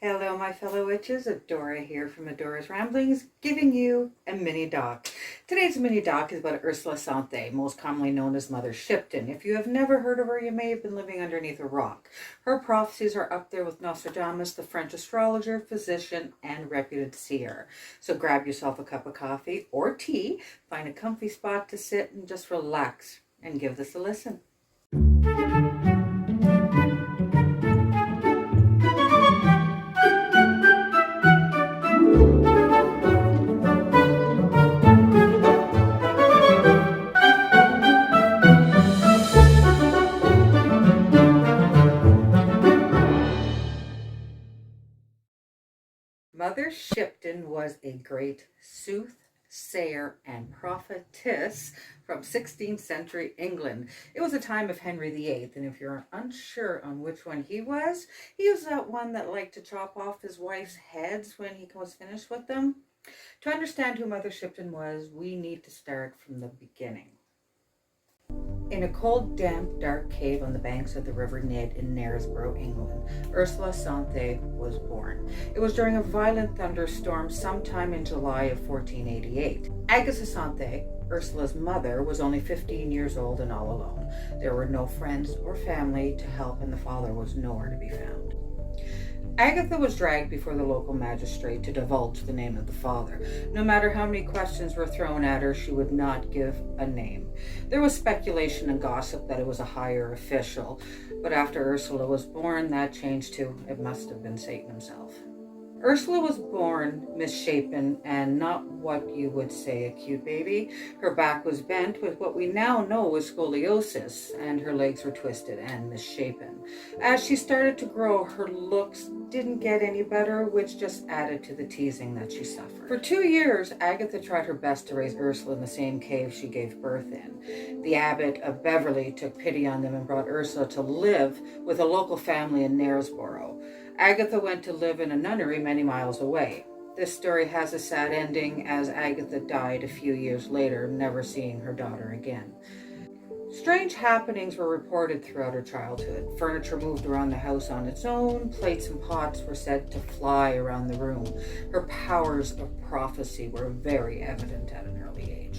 Hello, my fellow witches. Adora here from Adora's Ramblings, giving you a mini doc. Today's mini doc is about Ursula Sante, most commonly known as Mother Shipton. If you have never heard of her, you may have been living underneath a rock. Her prophecies are up there with Nostradamus, the French astrologer, physician, and reputed seer. So grab yourself a cup of coffee or tea, find a comfy spot to sit, and just relax and give this a listen. Mother Shipton was a great soothsayer and prophetess from 16th century England. It was a time of Henry VIII, and if you're unsure on which one he was that one that liked to chop off his wife's heads when he was finished with them. To understand who Mother Shipton was, we need to start from the beginning. In a cold, damp, dark cave on the banks of the River Nid in Knaresborough, England, Ursula Sante was born. It was during a violent thunderstorm sometime in July of 1488. Agatha Sante, Ursula's mother, was only 15 years old and all alone. There were no friends or family to help, and the father was nowhere to be found. Agatha was dragged before the local magistrate to divulge the name of the father. No matter how many questions were thrown at her, she would not give a name. There was speculation and gossip that it was a higher official, but after Ursula was born, that changed too. It must have been Satan himself. Ursula was born misshapen and not what you would say a cute baby. Her back was bent with what we now know was scoliosis, and her legs were twisted and misshapen. As she started to grow, her looks didn't get any better, which just added to the teasing that she suffered. For 2 years, Agatha tried her best to raise Ursula in the same cave she gave birth in. The abbot of Beverley took pity on them and brought Ursula to live with a local family in Knaresborough. Agatha went to live in a nunnery many miles away. This story has a sad ending, as Agatha died a few years later, never seeing her daughter again. Strange happenings were reported throughout her childhood. Furniture moved around the house on its own. Plates and pots were said to fly around the room. Her powers of prophecy were very evident at an early age.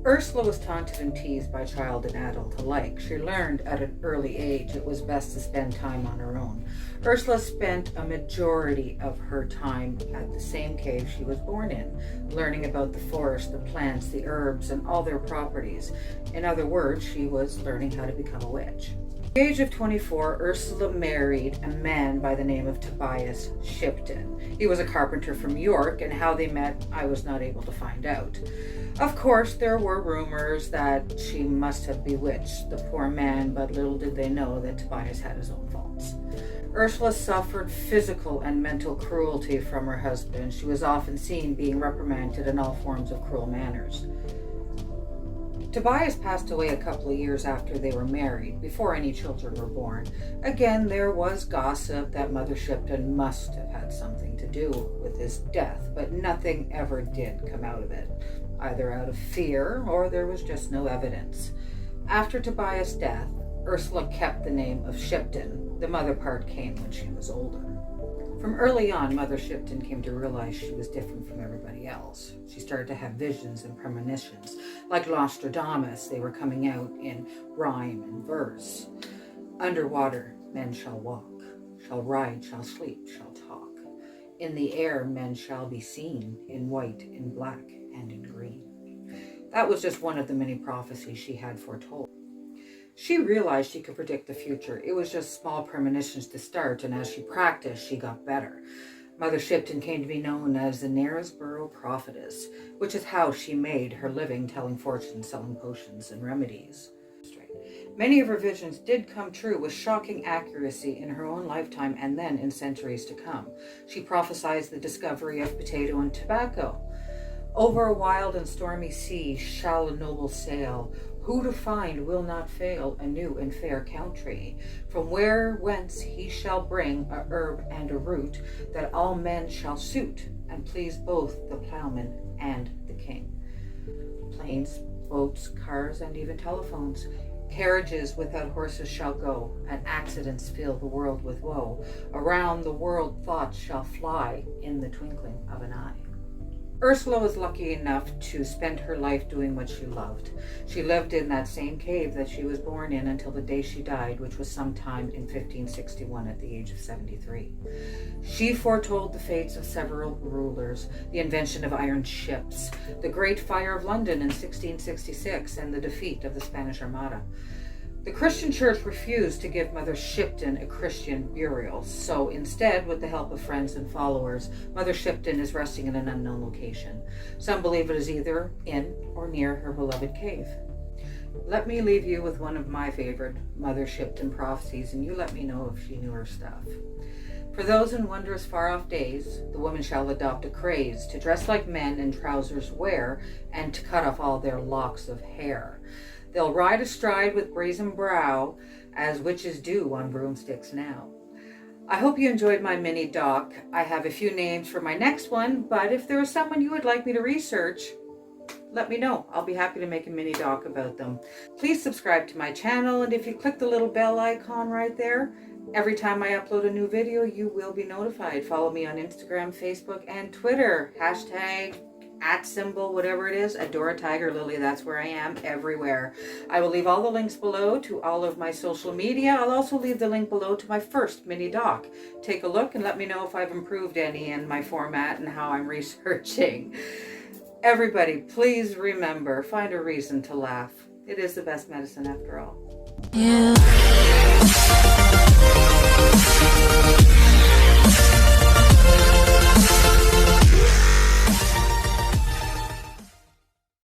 Ursula was taunted and teased by child and adult alike. She learned at an early age it was best to spend time on her own. Ursula spent a majority of her time at the same cave she was born in, learning about the forest, the plants, the herbs, and all their properties. In other words, she was learning how to become a witch. At the age of 24, Ursula married a man by the name of Tobias Shipton. He was a carpenter from York, and how they met, I was not able to find out. Of course, there were rumors that she must have bewitched the poor man, but little did they know that Tobias had his own faults. Ursula suffered physical and mental cruelty from her husband. She was often seen being reprimanded in all forms of cruel manners. Tobias passed away a couple of years after they were married, before any children were born. Again, there was gossip that Mother Shipton must have had something to do with his death, but nothing ever did come out of it, either out of fear or there was just no evidence. After Tobias' death, Ursula kept the name of Shipton. The mother part came when she was older. From early on, Mother Shipton came to realize she was different from everybody else. She started to have visions and premonitions. Like Nostradamus, they were coming out in rhyme and verse. Underwater, men shall walk, shall ride, shall sleep, shall talk. In the air, men shall be seen, in white, in black, and in green. That was just one of the many prophecies she had foretold. She realized she could predict the future. It was just small premonitions to start, and as she practiced, she got better. Mother Shipton came to be known as the Knaresborough Prophetess, which is how she made her living telling fortunes, selling potions and remedies. Many of her visions did come true with shocking accuracy in her own lifetime and then in centuries to come. She prophesied the discovery of potato and tobacco. Over a wild and stormy sea shall a noble sail. Who to find will not fail a new and fair country. From whence he shall bring a herb and a root, that all men shall suit, and please both the ploughman and the king. Planes, boats, cars, and even telephones. Carriages without horses shall go, and accidents fill the world with woe. Around the world thoughts shall fly in the twinkling of an eye. Ursula was lucky enough to spend her life doing what she loved. She lived in that same cave that she was born in until the day she died, which was sometime in 1561 at the age of 73. She foretold the fates of several rulers, the invention of iron ships, the Great Fire of London in 1666, and the defeat of the Spanish Armada. The Christian Church refused to give Mother Shipton a Christian burial, so instead, with the help of friends and followers, Mother Shipton is resting in an unknown location. Some believe it is either in or near her beloved cave. Let me leave you with one of my favorite Mother Shipton prophecies, and you let me know if she knew her stuff. For those in wondrous far-off days, the women shall adopt a craze to dress like men in trousers wear, and to cut off all their locks of hair. They'll ride astride with brazen brow, as witches do on broomsticks now. I hope you enjoyed my mini doc. I have a few names for my next one, but if there is someone you would like me to research, let me know. I'll be happy to make a mini doc about them. Please subscribe to my channel, and if you click the little bell icon right there, every time I upload a new video, you will be notified. Follow me on Instagram, Facebook, and Twitter. Hashtag @ whatever it is, adoratigerlily. That's where I am everywhere. I will leave all the links below to all of my social media. I'll also leave the link below to my first mini doc. Take a look and let me know if I've improved any in my format and how I'm researching. Everybody, please remember, find a reason to laugh. It is the best medicine after all. Yeah.